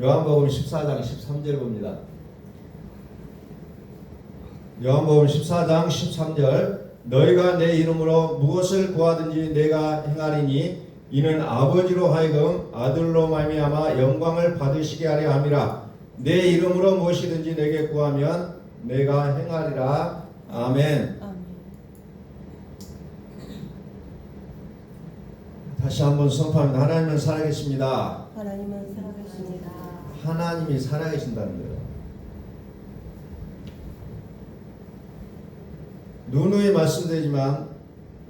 요한복음 14장 13절 봅니다. 요한복음 14장 13절 너희가 내 이름으로 무엇을 구하든지 내가 행하리니 이는 아버지로 하여금 아들로 말미암아 영광을 받으시게 하려 함이라. 내 이름으로 무엇이든지 내게 구하면 내가 행하리라. 아멘. 다시 한번 선포합니다. 하나님은 살아계십니다. 하나님은 살아계십니다. 하나님이 살아계신다는 거예요. 누누이 말씀드리지만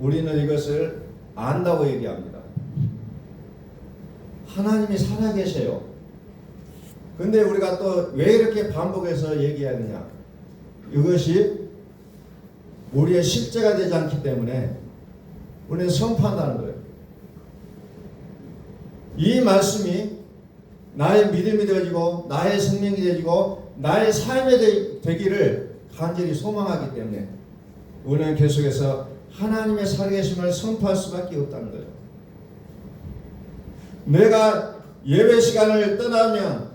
우리는 이것을 안다고 얘기합니다. 하나님이 살아계셔요. 근데 우리가 또 왜 이렇게 반복해서 얘기하느냐? 이것이 우리의 실제가 되지 않기 때문에 우리는 선포한다는 거예요. 이 말씀이 나의 믿음이 되어지고 나의 생명이 되어지고 나의 삶이 되기를 간절히 소망하기 때문에 우리는 계속해서 하나님의 살아계심을 선포할 수밖에 없다는 거예요. 내가 예배 시간을 떠나면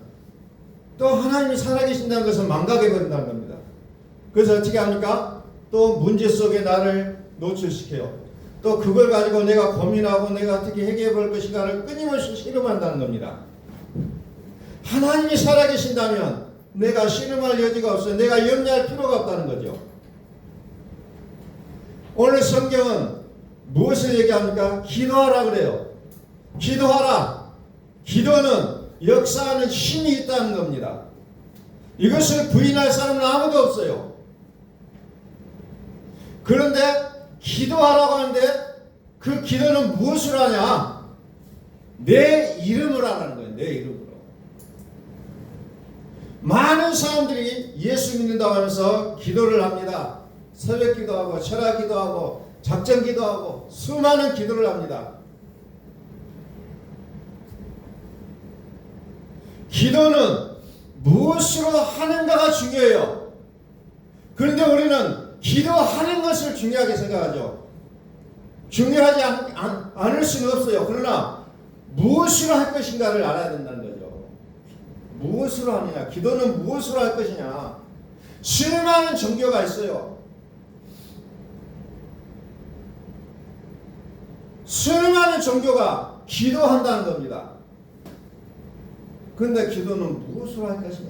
또 하나님이 살아계신다는 것을 망각해버린다는 겁니다. 그래서 어떻게 합니까? 또 문제 속에 나를 노출시켜요. 또 그걸 가지고 내가 고민하고 내가 어떻게 해결해 볼 것인가를 끊임없이 씨름한다는 겁니다. 하나님이 살아계신다면 내가 씨름할 여지가 없어요. 내가 염려할 필요가 없다는 거죠. 오늘 성경은 무엇을 얘기합니까? 기도하라 그래요. 기도하라. 기도는 역사하는 힘이 있다는 겁니다. 이것을 부인할 사람은 아무도 없어요. 그런데 기도하라고 하는데 그 기도는 무엇을 하냐? 내 이름으로 하라는 거예요. 내 이름으로. 많은 사람들이 예수 믿는다고 하면서 기도를 합니다. 새벽 기도하고 철학 기도하고 작전 기도하고 수많은 기도를 합니다. 기도는 무엇으로 하는가가 중요해요. 그런데 우리는 기도하는 것을 중요하게 생각하죠. 중요하지 않을 수는 없어요. 그러나 무엇으로 할 것인가를 알아야 된다는 거죠. 무엇으로 하느냐? 기도는 무엇으로 할 것이냐? 수많은 종교가 있어요. 수많은 종교가 기도한다는 겁니다. 그런데 기도는 무엇으로 할 것이냐?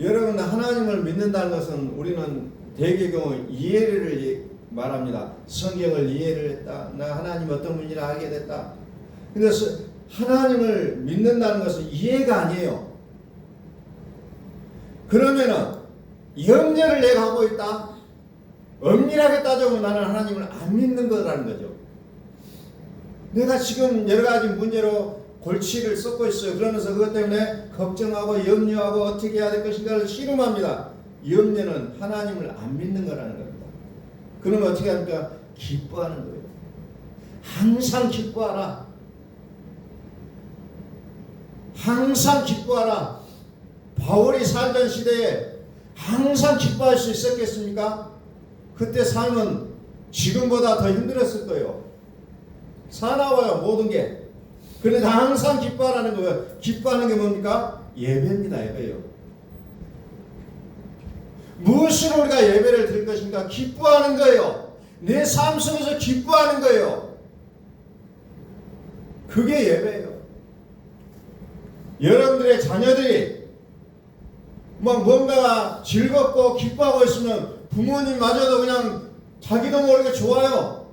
여러분, 하나님을 믿는다는 것은 우리는 대개 경우 이해를 말합니다. 성경을 이해를 했다. 나 하나님 어떤 분이라 알게 됐다. 근데 하나님을 믿는다는 것은 이해가 아니에요. 그러면은 염려를 내가 하고 있다. 엄밀하게 따져보면 나는 하나님을 안 믿는 거라는 거죠. 내가 지금 여러 가지 문제로 골치를 쏟고 있어요. 그러면서 그것 때문에 걱정하고 염려하고 어떻게 해야 될 것인가를 씨름합니다. 염려는 하나님을 안 믿는 거라는 겁니다. 그러면 어떻게 합니까? 기뻐하는 거예요. 항상 기뻐하라. 항상 기뻐하라. 바울이 살던 시대에 항상 기뻐할 수 있었겠습니까? 그때 삶은 지금보다 더 힘들었을 거예요. 사나워요, 모든 게. 그런데 항상 기뻐하라는 거예요. 기뻐하는 게 뭡니까? 예배입니다. 예배요. 무엇으로 우리가 예배를 드릴 것인가? 기뻐하는 거예요. 내 삶 속에서 기뻐하는 거예요. 그게 예배예요. 여러분들의 자녀들이 뭔가 즐겁고 기뻐하고 있으면 부모님마저도 그냥 자기도 모르게 좋아요.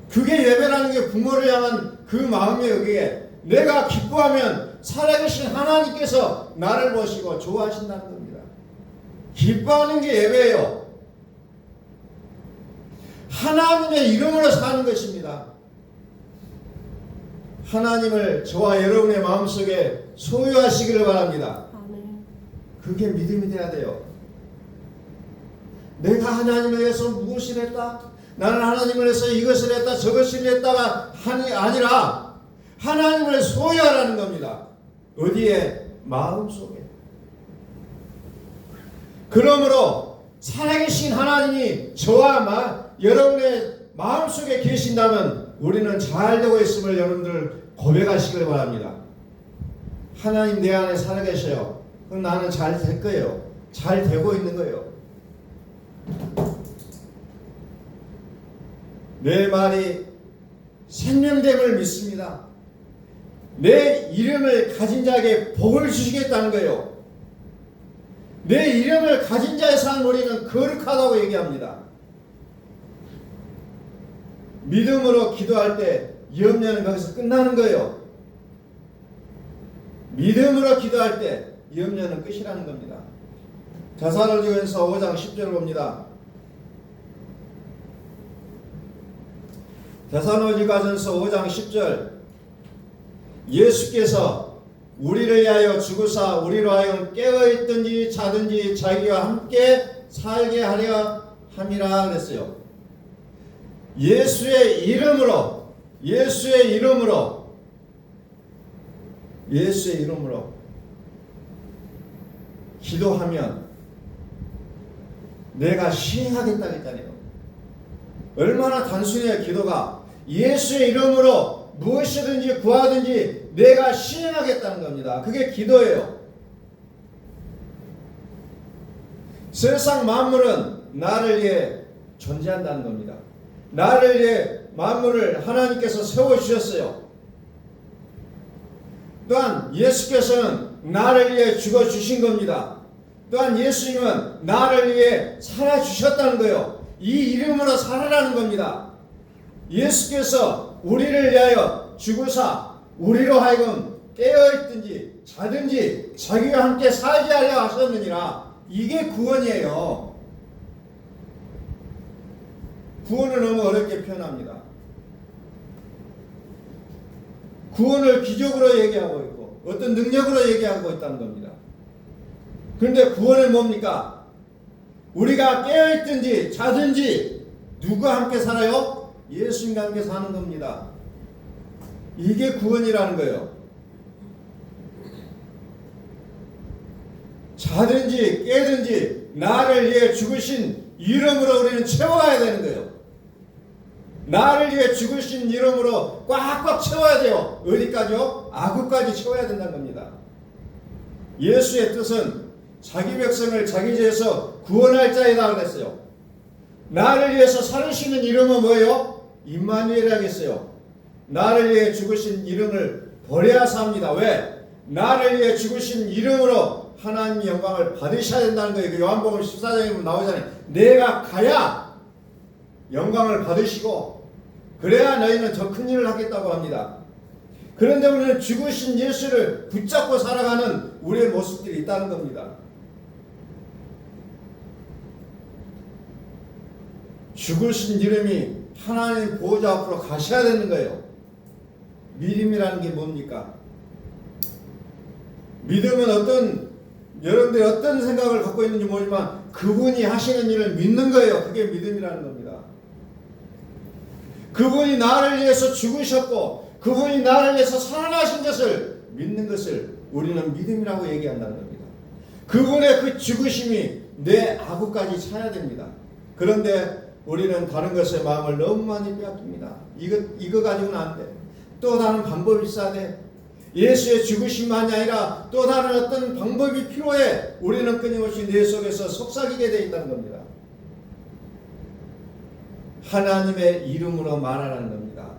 그게 예배라는 게 부모를 향한 그 마음이에요. 그게 내가 기뻐하면 살아계신 하나님께서 나를 보시고 좋아하신다는 겁니다. 기뻐하는 게 예배예요. 하나님의 이름으로 사는 것입니다. 하나님을 저와 여러분의 마음속에 소유하시기를 바랍니다. 그게 믿음이 돼야 돼요. 내가 하나님을 위해서 무엇을 했다? 나는 하나님을 위해서 이것을 했다 저것을 했다가 아니라 하나님을 소유하라는 겁니다. 어디에? 마음속에. 그러므로 살아계신 하나님이 저와 여러분의 마음속에 계신다면 우리는 잘 되고 있음을 여러분들 고백하시길 바랍니다. 하나님 내 안에 살아계셔요. 그럼 나는 잘 될 거예요. 잘 되고 있는 거예요. 내 말이 생명됨을 믿습니다. 내 이름을 가진 자에게 복을 주시겠다는 거예요. 내 이름을 가진 자의 삶 우리는 거룩하다고 얘기합니다. 믿음으로 기도할 때 염려는 거기서 끝나는 거예요. 믿음으로 기도할 때 염려는 끝이라는 겁니다. 데살로니가전서 5장 10절을 봅니다. 데살로니가전서 5장 10절 예수께서 우리를 위하여 죽으사 우리로 하여금 깨어있든지 자든지 자기와 함께 살게 하려 함이라 그랬어요. 예수의 이름으로 기도하면 내가 시행하겠다 했잖아요. 얼마나 단순해요. 기도가 예수의 이름으로 무엇이든지 구하든지 내가 시행하겠다는 겁니다. 그게 기도예요. 세상 만물은 나를 위해 존재한다는 겁니다. 나를 위해 만물을 하나님께서 세워주셨어요. 또한 예수께서는 나를 위해 죽어주신 겁니다. 또한 예수님은 나를 위해 살아주셨다는 거예요. 이 이름으로 살아라는 겁니다. 예수께서 우리를 위하여 죽으사 우리로 하여금 깨어있든지 자든지 자기와 함께 살게 하려 하셨느니라. 이게 구원이에요. 구원을 너무 어렵게 표현합니다. 구원을 기적으로 얘기하고 있고 어떤 능력으로 얘기하고 있다는 겁니다. 그런데 구원은 뭡니까? 우리가 깨어있든지 자든지 누구와 함께 살아요? 예수님과 함께 사는 겁니다. 이게 구원이라는 거예요. 자든지 깨든지 나를 위해 죽으신 이름으로 우리는 채워야 되는 거예요. 나를 위해 죽으신 이름으로 꽉꽉 채워야 돼요. 어디까지요? 아구까지 채워야 된다는 겁니다. 예수의 뜻은 자기 백성을 자기 죄에서 구원할 자이다 그랬어요. 나를 위해서 살으시는 이름은 뭐예요? 임마누엘이라고 했어요. 나를 위해 죽으신 이름을 버려야 삽니다. 왜? 나를 위해 죽으신 이름으로 하나님의 영광을 받으셔야 된다는 거예요. 요한복음 14장에 보면 나오잖아요. 내가 가야 영광을 받으시고 그래야 너희는 더 큰 일을 하겠다고 합니다. 그런데 우리는 죽으신 예수를 붙잡고 살아가는 우리의 모습들이 있다는 겁니다. 죽으신 이름이 하나님 보호자 앞으로 가셔야 되는 거예요. 믿음이라는 게 뭡니까? 믿음은 여러분들이 어떤 생각을 갖고 있는지 모르지만 그분이 하시는 일을 믿는 거예요. 그게 믿음이라는 겁니다. 그분이 나를 위해서 죽으셨고 그분이 나를 위해서 살아나신 것을 믿는 것을 우리는 믿음이라고 얘기한다는 겁니다. 그분의 그 죽으심이 내 아구까지 차야 됩니다. 그런데 우리는 다른 것에 마음을 너무 많이 빼앗깁니다. 이거 가지고는 안 돼. 또 다른 방법이 있어야 돼. 예수의 죽으심만이 아니라 또 다른 어떤 방법이 필요해. 우리는 끊임없이 내 속에서 속삭이게 되어 있다는 겁니다. 하나님의 이름으로 말하라는 겁니다.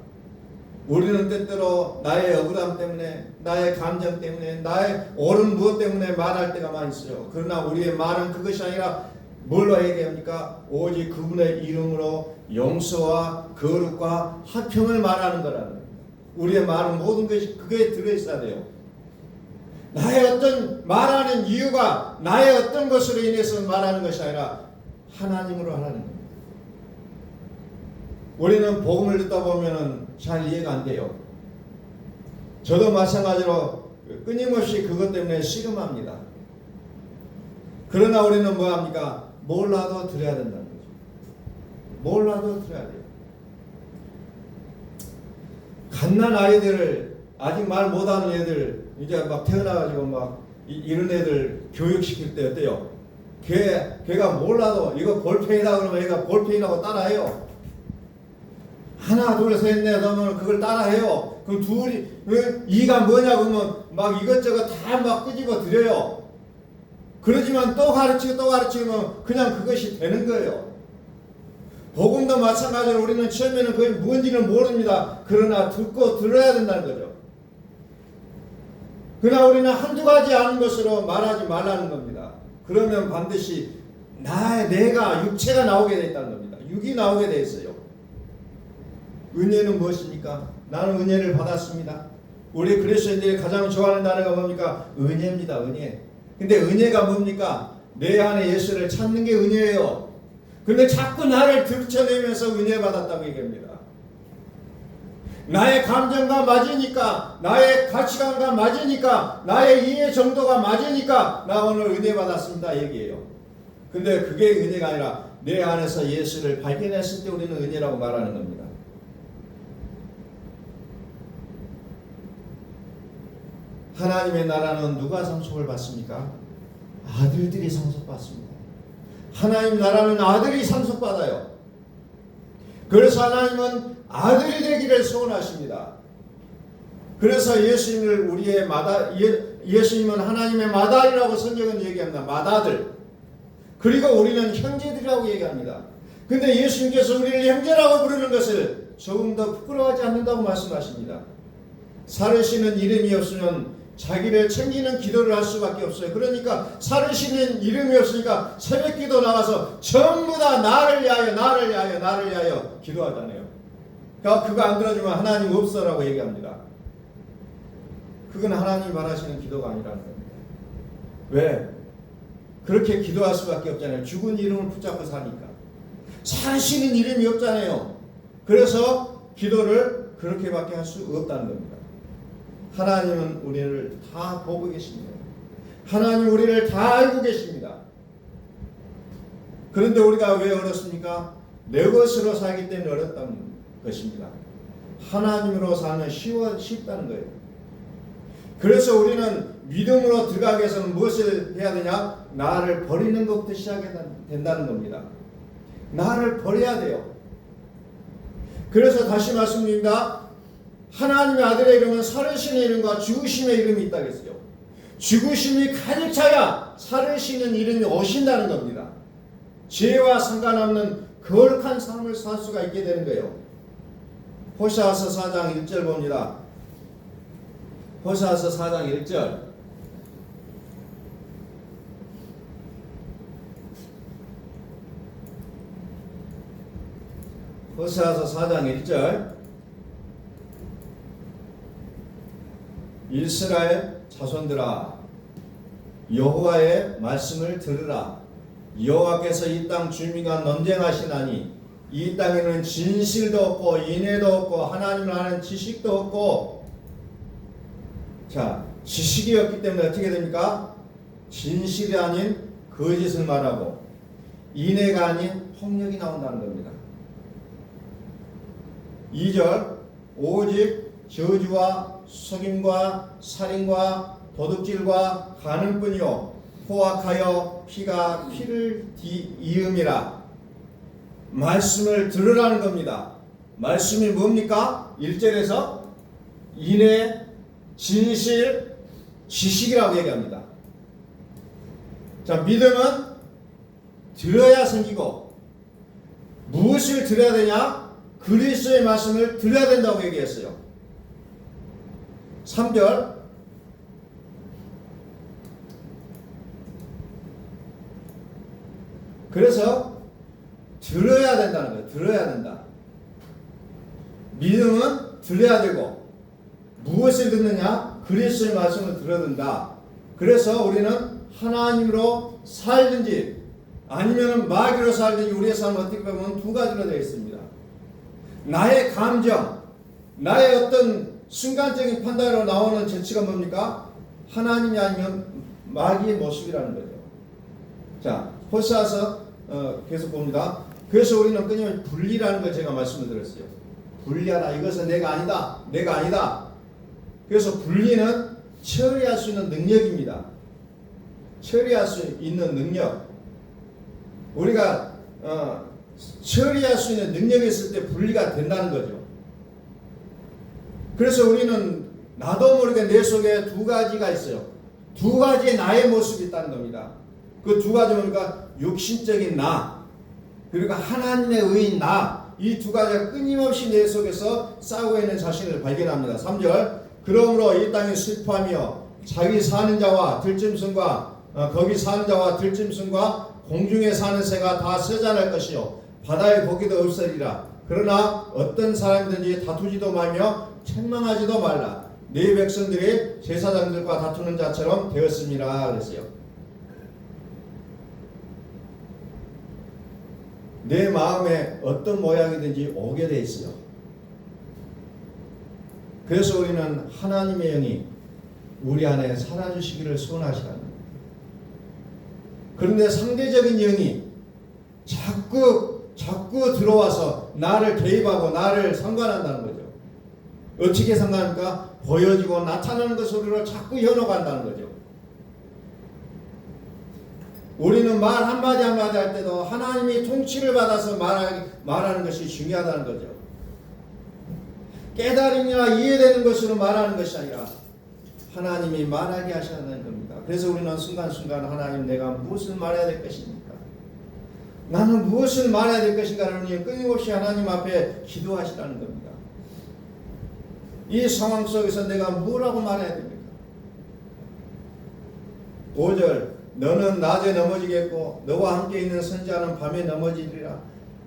우리는 때때로 나의 억울함 때문에, 나의 감정 때문에, 나의 옳은 무엇 때문에 말할 때가 많이 있어요. 그러나 우리의 말은 그것이 아니라 뭘로 얘기합니까? 오직 그분의 이름으로 용서와 거룩과 화평을 말하는 거라는 겁니다. 우리의 말은 모든 것이 그게 들어있어야 돼요. 나의 어떤 말하는 이유가 나의 어떤 것으로 인해서 말하는 것이 아니라 하나님으로 하라는 겁니다. 우리는 복음을 듣다 보면 잘 이해가 안 돼요. 저도 마찬가지로 끊임없이 그것 때문에 씨름합니다. 그러나 우리는 뭐합니까? 몰라도 들어야 된다는 거죠. 몰라도 들어야 돼요. 갓난 아이들을 아직 말 못하는 애들 이제 막 태어나가지고 막 이런 애들 교육시킬 때 어때요? 걔가 몰라도 이거 볼펜이다 그러면 얘가 볼펜이라고 따라해요. 하나 둘 셋 넷 하면 그걸 따라해요. 그럼 둘이 이가 뭐냐 그러면 막 이것저것 다 막 끄집어 드려요. 그러지만 또 가르치면 그냥 그것이 되는 거예요. 복음도 마찬가지로 우리는 처음에는 그게 뭔지는 모릅니다. 그러나 듣고 들어야 된다는 거죠. 그러나 우리는 한두 가지 아는 것으로 말하지 말라는 겁니다. 그러면 반드시 내가 육체가 나오게 돼 있다는 겁니다. 육이 나오게 돼 있어요. 은혜는 무엇입니까? 나는 은혜를 받았습니다. 우리 그리스도인들이 가장 좋아하는 단어가 뭡니까? 은혜입니다. 은혜. 근데 은혜가 뭡니까? 내 안에 예수를 찾는 게 은혜예요. 근데 자꾸 나를 들춰내면서 은혜 받았다고 얘기합니다. 나의 감정과 맞으니까, 나의 가치관과 맞으니까, 나의 이해 정도가 맞으니까 나 오늘 은혜 받았습니다 얘기해요. 근데 그게 은혜가 아니라 내 안에서 예수를 발견했을 때 우리는 은혜라고 말하는 겁니다. 하나님의 나라는 누가 상속을 받습니까? 아들들이 상속받습니다. 하나님 나라는 아들이 상속받아요. 그래서 하나님은 아들이 되기를 소원하십니다. 그래서 예수님을 우리의 예수님은 하나님의 맏아들이라고 성경은 얘기합니다. 맏아들. 그리고 우리는 형제들이라고 얘기합니다. 근데 예수님께서 우리를 형제라고 부르는 것을 조금 더 부끄러워하지 않는다고 말씀하십니다. 사르시는 이름이 없으면 자기를 챙기는 기도를 할 수밖에 없어요. 그러니까 사르시는 이름이 없으니까 새벽기도 나가서 전부 다 나를 위하여 기도하잖아요. 그러니까 그거 안 들어주면 하나님 없어라고 얘기합니다. 그건 하나님이 말하시는 기도가 아니라는 겁니다. 왜? 그렇게 기도할 수밖에 없잖아요. 죽은 이름을 붙잡고 사니까. 사시는 이름이 없잖아요. 그래서 기도를 그렇게밖에 할 수 없다는 겁니다. 하나님은 우리를 다 보고 계십니다. 하나님 우리를 다 알고 계십니다. 그런데 우리가 왜 어렵습니까? 내 것으로 살기 때문에 어렵다는 것입니다. 하나님으로 사는 쉽다는 거예요. 그래서 우리는 믿음으로 들어가기 위해서는 무엇을 해야 되냐? 나를 버리는 것부터 시작해야 된다는 겁니다. 나를 버려야 돼요. 그래서 다시 말씀드립니다. 하나님의 아들의 이름은 살으시는 이름과 죽으심의 이름이 있다고 했어요. 죽으심이 가득 차야 살으시는 이름이 오신다는 겁니다. 죄와 상관없는 거룩한 삶을 살 수가 있게 되는 거예요. 호세아서 4장 1절 봅니다. 호세아서 4장 1절. 호세아서 4장 1절. 이스라엘 자손들아 여호와의 말씀을 들으라. 여호와께서 이 땅 주민과 논쟁하시나니 이 땅에는 진실도 없고 인애도 없고 하나님을 아는 지식도 없고. 자, 지식이 없기 때문에 어떻게 됩니까? 진실이 아닌 거짓을 말하고 인애가 아닌 폭력이 나온다는 겁니다. 2절 오직 저주와 속임과 살인과 도둑질과 간음뿐이요 포악하여 피가 피를 이음이라. 말씀을 들으라는 겁니다. 말씀이 뭡니까? 1절에서 인애, 진실, 지식이라고 얘기합니다. 자, 믿음은 들어야 생기고 무엇을 들어야 되냐? 그리스도의 말씀을 들어야 된다고 얘기했어요. 3절 그래서 들어야 된다는 거예요. 들어야 된다. 믿음은 들어야 되고 무엇을 듣느냐? 그리스도의 말씀을 들어야 된다. 그래서 우리는 하나님으로 살든지 아니면 마귀로 살든지 우리의 삶은 어떻게 보면 두 가지로 되어 있습니다. 나의 감정, 나의 어떤 순간적인 판단으로 나오는 재치가 뭡니까? 하나님이 아니면 마귀의 모습이라는 거죠. 자, 호세아서 계속 봅니다. 그래서 우리는 끊임없이 분리라는 걸 제가 말씀을 드렸어요. 분리하라. 이것은 내가 아니다. 내가 아니다. 그래서 분리는 처리할 수 있는 능력입니다. 처리할 수 있는 능력. 우리가 처리할 수 있는 능력이 있을 때 분리가 된다는 거죠. 그래서 우리는 나도 모르게 내 속에 두 가지가 있어요. 두 가지의 나의 모습이 있다는 겁니다. 그 두 가지 뭡니까? 육신적인 나, 그리고 하나님의 의인 나, 이 두 가지가 끊임없이 내 속에서 싸우고 있는 자신을 발견합니다. 3절, 그러므로 이 땅에 슬퍼하며 자기 사는 자와 들짐승과 거기 사는 자와 들짐승과 공중에 사는 새가 다 쇠잔할 것이요 바다의 고기도 없으리라. 그러나 어떤 사람이든지 다투지도 말며 책망하지도 말라. 네 백성들이 제사장들과 다투는 자처럼 되었습니다. 그랬어요. 내 마음에 어떤 모양이든지 오게 돼 있어요. 그래서 우리는 하나님의 영이 우리 안에 살아주시기를 소원하시라는 거예요. 그런데 상대적인 영이 자꾸 들어와서 나를 개입하고 나를 상관한다는 거죠. 어떻게 상관합니까? 보여지고 나타나는 것으로 자꾸 현혹한다는 거죠. 우리는 말 한마디 한마디 할 때도 하나님이 통치를 받아서 말하는 것이 중요하다는 거죠. 깨달음이나 이해되는 것으로 말하는 것이 아니라 하나님이 말하게 하셔야하는 겁니다. 그래서 우리는 순간순간 하나님 내가 무엇을 말해야 될 것입니까? 나는 무엇을 말해야 될 것인가를 끊임없이 하나님 앞에 기도하시라는 겁니다. 이 상황 속에서 내가 뭐라고 말해야 됩니까? 5절, 너는 낮에 넘어지겠고 너와 함께 있는 선지자는 밤에 넘어지리라.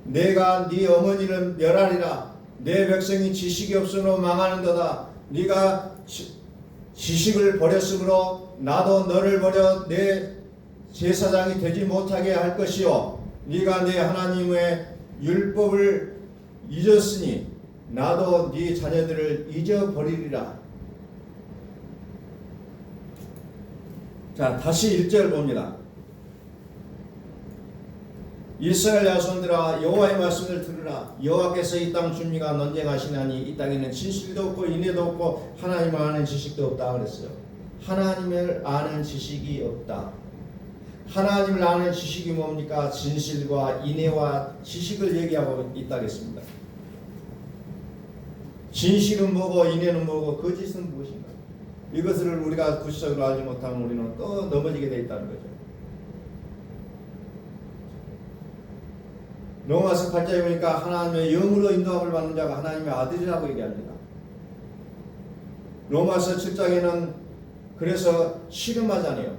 내가 네 어머니를 멸하리라. 내 백성이 지식이 없으므로 망하는도다. 네가 지식을 버렸으므로 나도 너를 버려 내 제사장이 되지 못하게 할 것이요 네가 내 하나님의 율법을 잊었으니 나도 네 자녀들을 잊어버리리라. 자, 다시 1절 봅니다. 이스라엘 자손들아 여호와의 말씀을 들으라. 여호와께서 이 땅 준비가 논쟁하시나니 이 땅에는 진실도 없고 인애도 없고 하나님을 아는 지식도 없다 그랬어요. 하나님을 아는 지식이 없다. 하나님을 아는 지식이 뭡니까? 진실과 인애와 지식을 얘기하고 있다 그랬습니다. 진실은 뭐고 인애는 뭐고 거짓은 무엇인가? 이것을 우리가 구체적으로 알지 못하면 우리는 또 넘어지게 되어 있다는 거죠. 로마서 8장에 보니까 하나님의 영으로 인도함을 받는 자가 하나님의 아들이라고 얘기합니다. 로마서 7장에는 그래서 씨름하잖아요.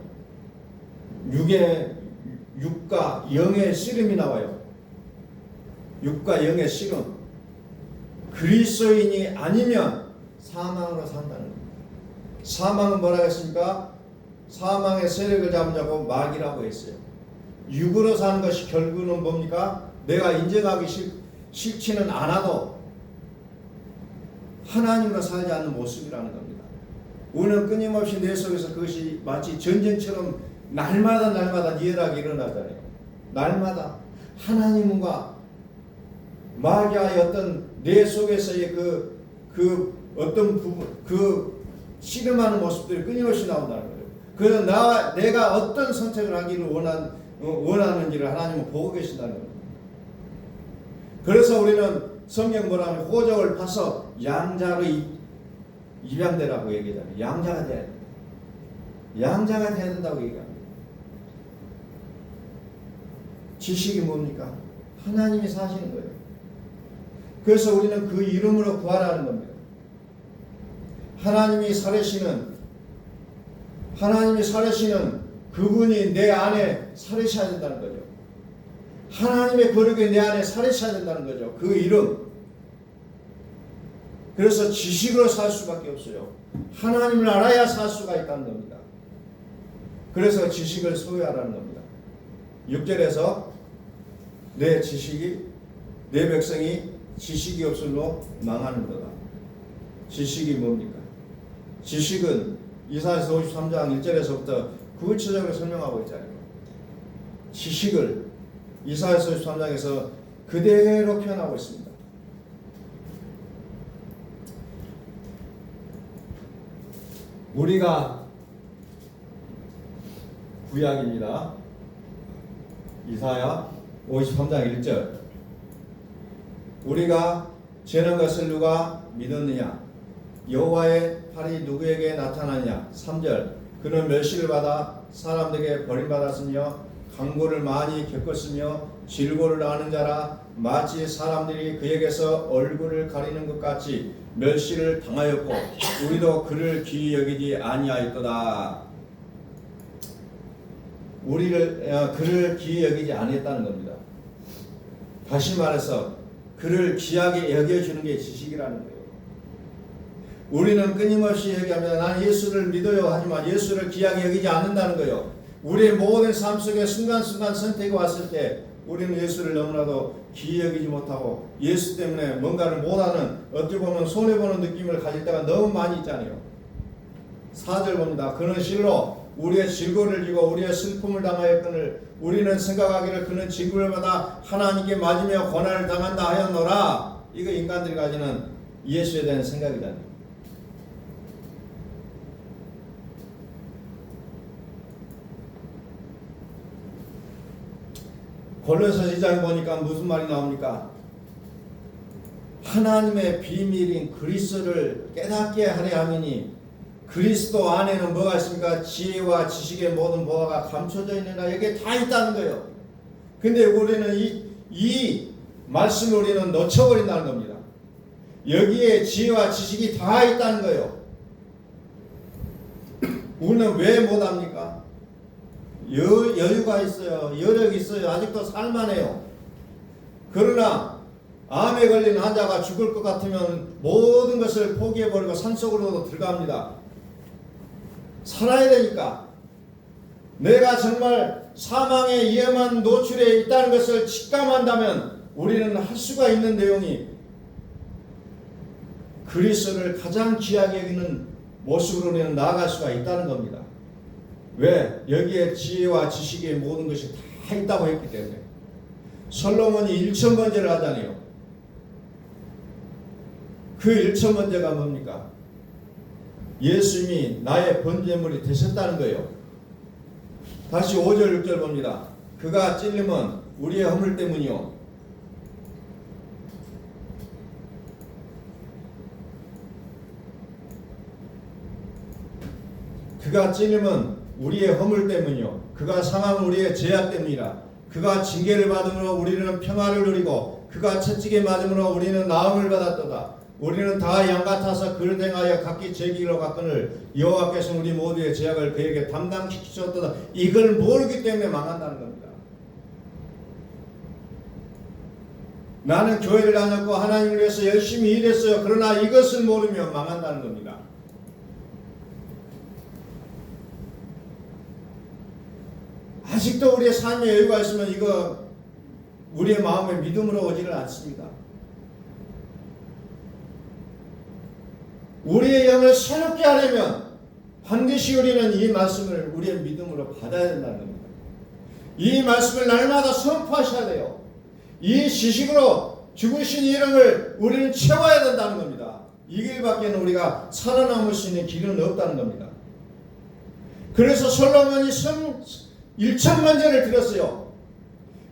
육과 영의 씨름이 나와요. 육과 영의 씨름. 그리스도인이 아니면 사망으로 산다는 겁니다. 사망은 뭐라고 했습니까? 사망의 세력을 잡은 자고 마귀라고 했어요. 육으로 사는 것이 결국은 뭡니까? 내가 인정하기 싫지는 않아도 하나님으로 살지 않는 모습이라는 겁니다. 우리는 끊임없이 내 속에서 그것이 마치 전쟁처럼 날마다 리얼하게 일어나잖아요. 날마다 하나님과 마귀의 어떤 내 속에서의 그 어떤 부분, 그 씨름하는 모습들이 끊임없이 나온다는 거예요. 그래서 내가 어떤 선택을 하기를 원하는지를 하나님은 보고 계신다는 거예요. 그래서 우리는 성경 뭐라면 호적을 파서 양자로 입양되라고 얘기하잖아요. 양자가 돼야 된다. 양자가 돼야 된다고 얘기합니다. 지식이 뭡니까? 하나님이 사시는 거예요. 그래서 우리는 그 이름으로 구하라는 겁니다. 하나님이 살으시는 그분이 내 안에 살으셔야 된다는 거죠. 하나님의 거룩이 내 안에 살으셔야 된다는 거죠. 그 이름. 그래서 지식으로 살 수밖에 없어요. 하나님을 알아야 살 수가 있다는 겁니다. 그래서 지식을 소유하라는 겁니다. 6절에서 내 백성이 지식이 없으므로 망하는 거다. 지식이 뭡니까? 지식은 이사야서 53장 1절에서부터 구체적으로 설명하고 있잖아요. 지식을 이사야서 53장에서 그대로 표현하고 있습니다. 우리가 구약입니다. 이사야 53장 1절 우리가 죄는 것을 누가 믿었느냐? 여호와의 팔이 누구에게 나타나냐. 3절 그는 멸시를 받아 사람들에게 버림받았으며 강고를 많이 겪었으며 질고를 아는 자라. 마치 사람들이 그에게서 얼굴을 가리는 것 같이 멸시를 당하였고 우리도 그를 귀히 여기지 아니하였도다. 그를 귀히 여기지 아니했다는 겁니다. 다시 말해서 그를 귀하게 여겨주는 게 지식이라는 거예요. 우리는 끊임없이 얘기합니다. 나는 예수를 믿어요 하지만 예수를 귀하게 여기지 않는다는 거예요. 우리의 모든 삶 속에 순간순간 선택이 왔을 때 우리는 예수를 너무나도 귀히 여기지 못하고 예수 때문에 뭔가를 못하는, 어떻게 보면 손해보는 느낌을 가질 때가 너무 많이 있잖아요. 4절 봅니다. 그는 실로 우리의 질고를 지고 우리의 슬픔을 당하였거늘 우리는 생각하기를 그는 징벌을 받아 하나님께 맞으며 고난을 당한다 하였노라. 이거 인간들이 가지는 예수에 대한 생각이잖아요. 골로새 2장 보니까 무슨 말이 나옵니까? 하나님의 비밀인 그리스도를 깨닫게 하려 함이니 그리스도 안에는 뭐가 있습니까? 지혜와 지식의 모든 보화가 감춰져 있느라. 여기에 다 있다는 거예요. 근데 우리는 이 말씀을 우리는 놓쳐버린다는 겁니다. 여기에 지혜와 지식이 다 있다는 거예요. 우리는 왜 못합니까? 여유가 있어요. 여력이 있어요. 아직도 살만해요. 그러나 암에 걸린 환자가 죽을 것 같으면 모든 것을 포기해버리고 산속으로도 들어갑니다. 살아야 되니까. 내가 정말 사망의 위험한 노출에 있다는 것을 직감한다면 우리는 할 수가 있는 내용이 그리스도를 가장 귀하게 여기는 모습으로 우리는 나아갈 수가 있다는 겁니다. 왜? 여기에 지혜와 지식의 모든 것이 다 있다고 했기 때문에. 솔로몬이 1000번제를 하잖아요. 그 1000번제가 뭡니까? 예수님이 나의 번제물이 되셨다는 거예요. 다시 5절 6절 봅니다. 그가 찔림은 우리의 허물 때문이요 그가 찔림은 우리의 허물 때문이요 그가 상함은 우리의 죄악 때문이라. 그가 징계를 받음으로 우리는 평화를 누리고 그가 채찍에 맞음으로 우리는 나음을 받았도다. 우리는 다 양같아서 그를 행하여 각기 제 길로 갔거늘 여호와께서 우리 모두의 죄악을 그에게 담당시키셨도다. 이걸 모르기 때문에 망한다는 겁니다. 나는 교회를 다녔고 하나님을 위해서 열심히 일했어요. 그러나 이것을 모르면 망한다는 겁니다. 아직도 우리의 삶에 여유가 있으면 이거 우리의 마음에 믿음으로 오지를 않습니다. 우리의 영을 새롭게 하려면 반드시 우리는 이 말씀을 우리의 믿음으로 받아야 된다는 겁니다. 이 말씀을 날마다 선포하셔야 돼요. 이 지식으로 죽으신 이름을 우리는 채워야 된다는 겁니다. 이 길밖에는 우리가 살아남을 수 있는 길은 없다는 겁니다. 그래서 솔로몬이 1000번제를 드렸어요.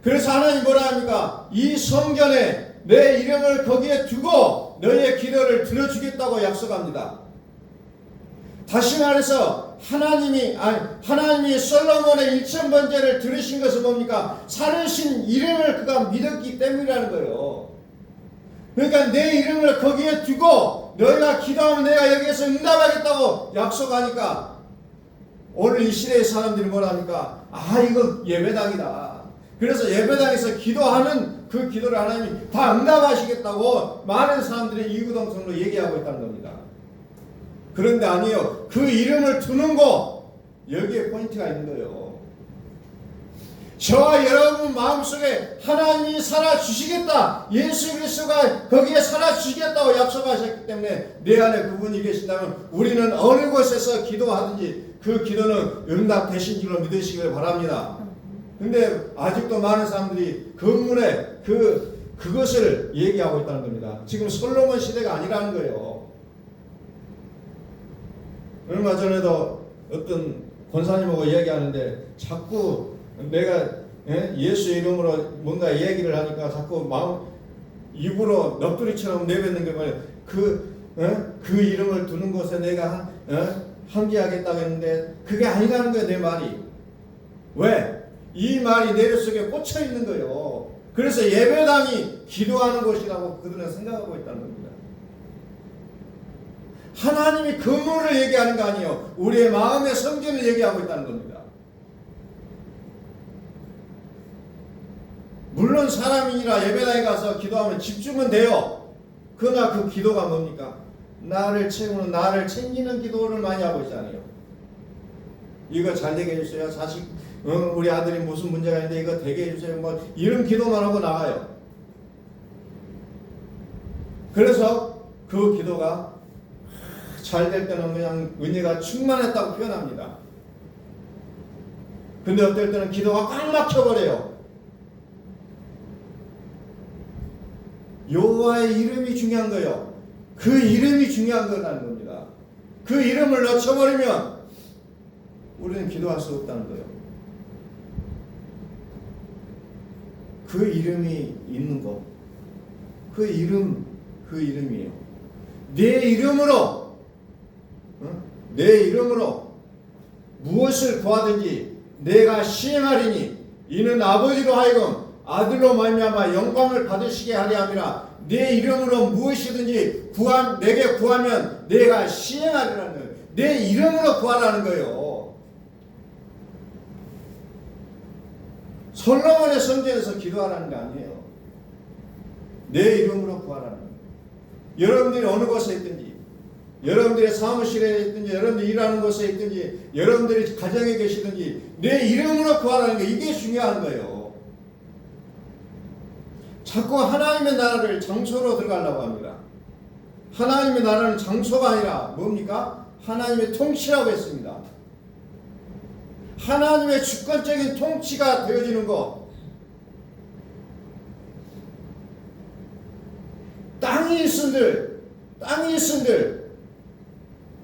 그래서 하나님 뭐라 합니까? 이 성전에 내 이름을 거기에 두고 너희의 기도를 들어주겠다고 약속합니다. 다시 말해서 하나님이 솔로몬의 1000번제를 들으신 것은 뭡니까? 살으신 이름을 그가 믿었기 때문이라는 거예요. 그러니까 내 이름을 거기에 두고 너희가 기도하면 내가 여기에서 응답하겠다고 약속하니까 오늘 이 시대의 사람들이 뭐라 합니까? 이거 예배당이다. 그래서 예배당에서 기도하는 그 기도를 하나님이 다 응답하시겠다고 많은 사람들이 이구동성으로 얘기하고 있다는 겁니다. 그런데 아니에요. 그 이름을 두는 거, 여기에 포인트가 있는 거예요. 저와 여러분 마음속에 하나님이 살아주시겠다, 예수 그리스도가 거기에 살아주시겠다고 약속하셨기 때문에 내 안에 그분이 계신다면 우리는 어느 곳에서 기도하든지 그 기도는 응답되신 줄로 믿으시길 바랍니다. 근데 아직도 많은 사람들이 근문에 그것을 얘기하고 있다는 겁니다. 지금 솔로몬 시대가 아니라는 거예요. 얼마 전에도 어떤 권사님하고 얘기하는데 자꾸 내가 예수의 이름으로 뭔가 얘기를 하니까 자꾸 마음 입으로 넋두리처럼 내뱉는 게 뭐예요. 그 이름을 두는 곳에 내가 함께하겠다고 했는데 그게 아니라는 거예요. 내 말이. 왜? 이 말이 내 속에 꽂혀 있는 거예요. 그래서 예배당이 기도하는 곳이라고 그들은 생각하고 있다는 겁니다. 하나님이 건물을 얘기하는 거 아니에요. 우리의 마음의 성전을 얘기하고 있다는 겁니다. 물론 사람이라 예배당에 가서 기도하면 집중은 돼요. 그러나 그 기도가 뭡니까? 나를 채우는, 나를 챙기는 기도를 많이 하고 있잖아요. 이거 잘 되게 해주세요. 자식, 우리 아들이 무슨 문제가 있는데 이거 되게 해주세요. 뭐 이런 기도만 하고 나가요. 그래서 그 기도가 잘 될 때는 그냥 은혜가 충만했다고 표현합니다. 근데 어떨 때는 기도가 꽉 막혀버려요. 여호와의 이름이 중요한 거예요. 그 이름이 중요한 거라는 겁니다. 그 이름을 놓쳐버리면 우리는 기도할 수 없다는 거예요. 그 이름이 있는 거, 그 이름이에요. 내 이름으로 무엇을 구하든지 내가 시행하리니 이는 아버지로 하여금 아들로 말미암아 영광을 받으시게 하려 함이라. 내 이름으로 무엇이든지 내게 구하면 내가 시행하리라는 거예요. 내 이름으로 구하라는 거예요. 솔로몬의 성전에서 기도하라는 게 아니에요. 내 이름으로 구하라는 거예요. 여러분들이 어느 곳에 있든지, 여러분들의 사무실에 있든지, 여러분들이 일하는 곳에 있든지, 여러분들이 가정에 계시든지 내 이름으로 구하라는 게 이게 중요한 거예요. 자꾸 하나님의 나라를 장소로 들어가려고 합니다. 하나님의 나라는 장소가 아니라 뭡니까? 하나님의 통치라고 했습니다. 하나님의 주권적인 통치가 되어지는 것. 땅이 있은들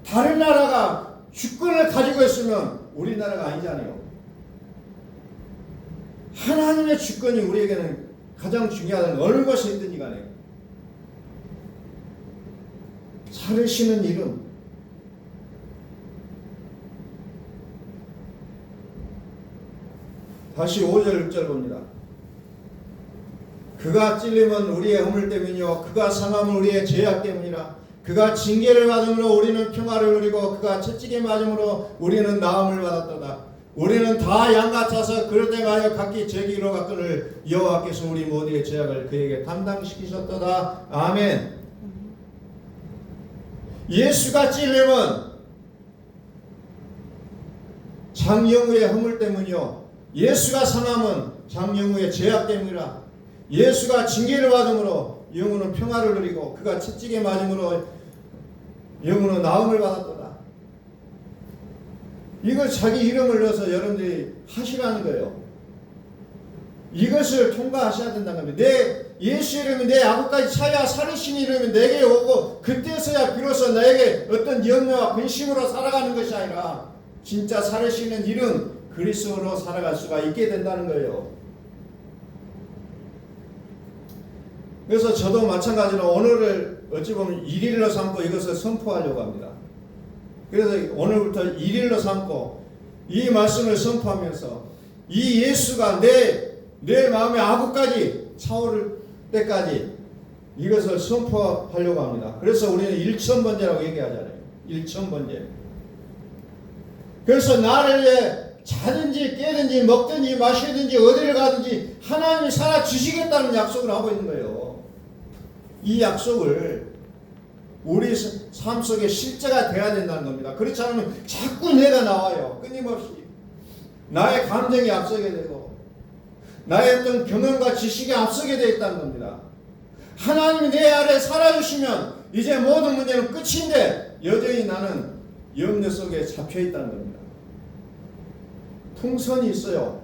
다른 나라가 주권을 가지고 있으면 우리나라가 아니잖아요. 하나님의 주권이 우리에게는 가장 중요하다는 어느 것이 있든지 간에 살으시는 이름, 다시 5절 6절 봅니다. 그가 찔림은 우리의 허물 때문이요 그가 상함은 우리의 죄악 때문이라. 그가 징계를 받음으로 우리는 평화를 누리고 그가 채찍에 맞음으로 우리는 나음을 받았도다. 우리는 다 양같아서 그릇되하여 각기 제 길로 갔거늘 여호와께서 우리 모두의 죄악을 그에게 담당시키셨도다. 아멘. 예수가 찔림은 장영우의 허물 때문이요 예수가 상함은 장영우의 죄악 때문이라. 예수가 징계를 받음으로 영우는 평화를 누리고 그가 채찍에 맞음으로 영우는 나음을 받았도다. 이걸 자기 이름을 넣어서 여러분들이 하시라는 거예요. 이것을 통과하셔야 된다는 겁니다. 내 예수 이름이 내 아버까지 차야 살으신 이름이 내게 오고 그때서야 비로소 나에게 어떤 염려와 근심으로 살아가는 것이 아니라 진짜 살으시는 이름 그리스도로 살아갈 수가 있게 된다는 거예요. 그래서 저도 마찬가지로 오늘을 어찌 보면 일일로 삼고 이것을 선포하려고 합니다. 그래서 오늘부터 일일로 삼고 이 말씀을 선포하면서 이 예수가 내 마음의 아부까지 차오를 때까지 이것을 선포하려고 합니다. 그래서 우리는 일천번제라고 얘기하잖아요. 일천번제. 그래서 나를 위해 자든지 깨든지 먹든지 마시든지 어디를 가든지 하나님이 살아주시겠다는 약속을 하고 있는 거예요. 이 약속을 우리 삶 속에 실제가 돼야 된다는 겁니다. 그렇지 않으면 자꾸 내가 나와요. 끊임없이. 나의 감정이 앞서게 되고 나의 어떤 경험과 지식이 앞서게 되어 있다는 겁니다. 하나님이 내 아래 살아주시면 이제 모든 문제는 끝인데 여전히 나는 염려 속에 잡혀 있다는 겁니다. 풍선이 있어요.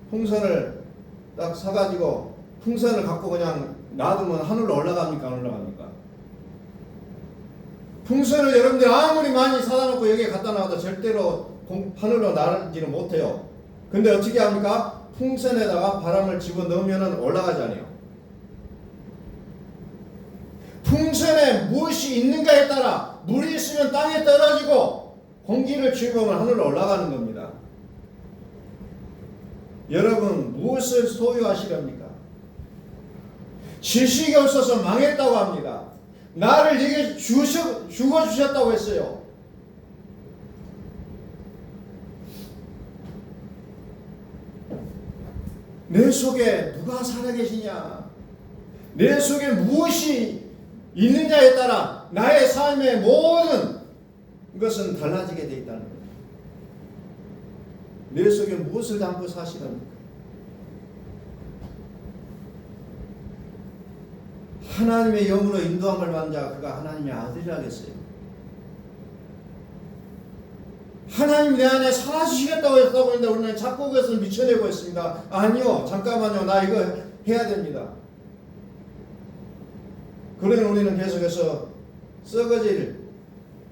풍선을 딱 사가지고 풍선을 갖고 그냥 놔두면 하늘로 올라갑니까? 안 올라갑니까? 풍선을 여러분들 아무리 많이 사다 놓고 여기에 갖다 놔도 절대로 하늘로 날지는 못해요. 근데 어떻게 합니까? 풍선에다가 바람을 집어넣으면 올라가잖아요. 풍선에 무엇이 있는가에 따라 물이 있으면 땅에 떨어지고 공기를 주입하면 하늘로 올라가는 겁니다. 여러분 무엇을 소유하시렵니까? 지식이 없어서 망했다고 합니다. 나를 이게 죽어주셨다고 했어요. 내 속에 누가 살아계시냐, 내 속에 무엇이 있느냐에 따라 나의 삶의 모든 것은 달라지게 되어 있다는 거예요. 내 속에 무엇을 담고 사시렵니까? 하나님의 영으로 인도함을 받는 자가 그가 하나님의 아들이라겠어요. 하나님 내 안에 살아주시겠다고 했다고 했는데 우리는 자꾸 그것을 미쳐내고 있습니다. 아니요, 잠깐만요, 나 이거 해야 됩니다. 그러니 우리는 계속해서 썩어질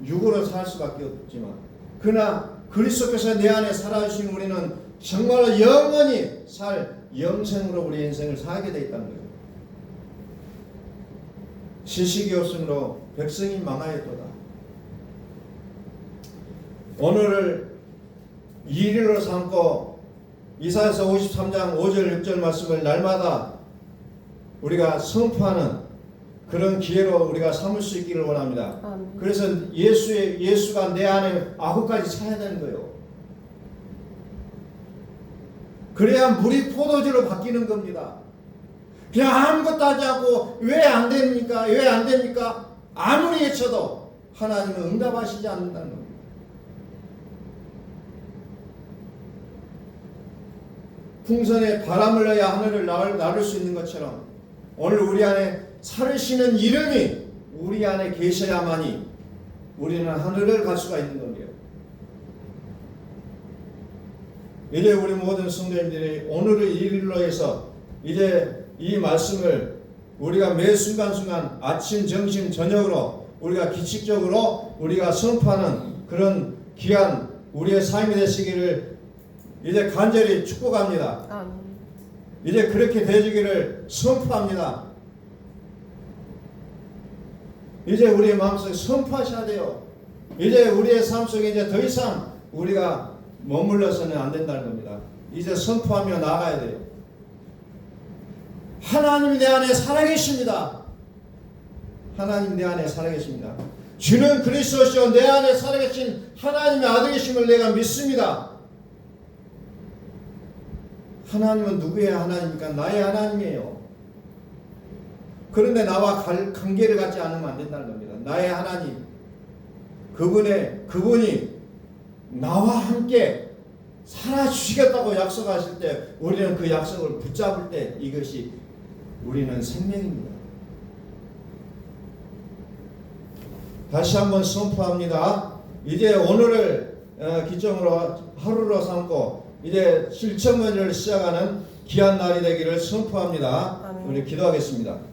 육으로 살 수밖에 없지만, 그러나 그리스도께서 내 안에 살아주신 우리는 정말로 영원히 살 영생으로 우리 인생을 살게 되어 있다는 거예요. 지식이 없으므로 백성이 망하였도다. 오늘을 일일로 삼고 이사야서 53장 5절 6절 말씀을 날마다 우리가 선포하는 그런 기회로 우리가 삼을 수 있기를 원합니다. 그래서 예수가 내 안에 아구까지 차야 되는 거예요. 그래야 물이 포도주로 바뀌는 겁니다. 그냥 아무것도 하지 않고 왜 안 됩니까? 왜 안 됩니까? 아무리 외쳐도 하나님은 응답하시지 않는다는 겁니다. 풍선에 바람을 넣어야 하늘을 나를 수 있는 것처럼 오늘 우리 안에 살으시는 이름이 우리 안에 계셔야만이 우리는 하늘을 갈 수가 있는 겁니다. 이제 우리 모든 성도님들이 오늘을 일일로 해서 이제 이 말씀을 우리가 매 순간순간 아침, 점심, 저녁으로 우리가 규칙적으로 우리가 선포하는 그런 귀한 우리의 삶이 되시기를 이제 간절히 축복합니다. 이제 그렇게 되시기를 선포합니다. 이제 우리의 마음속에 선포하셔야 돼요. 이제 우리의 삶 속에 이제 더 이상 우리가 머물러서는 안 된다는 겁니다. 이제 선포하며 나아가야 돼요. 하나님 내 안에 살아계십니다. 하나님 내 안에 살아계십니다. 주는 그리스도시요 내 안에 살아계신 하나님의 아들이심을 내가 믿습니다. 하나님은 누구의 하나님입니까? 나의 하나님이에요. 그런데 나와 관계를 갖지 않으면 안 된다는 겁니다. 나의 하나님, 그분이 나와 함께 살아주시겠다고 약속하실 때 우리는 그 약속을 붙잡을 때 이것이 우리는 생명입니다. 다시 한번 선포합니다. 이제 오늘을 기점으로 하루로 삼고 이제 실천문을 시작하는 귀한 날이 되기를 선포합니다. 우리 기도하겠습니다.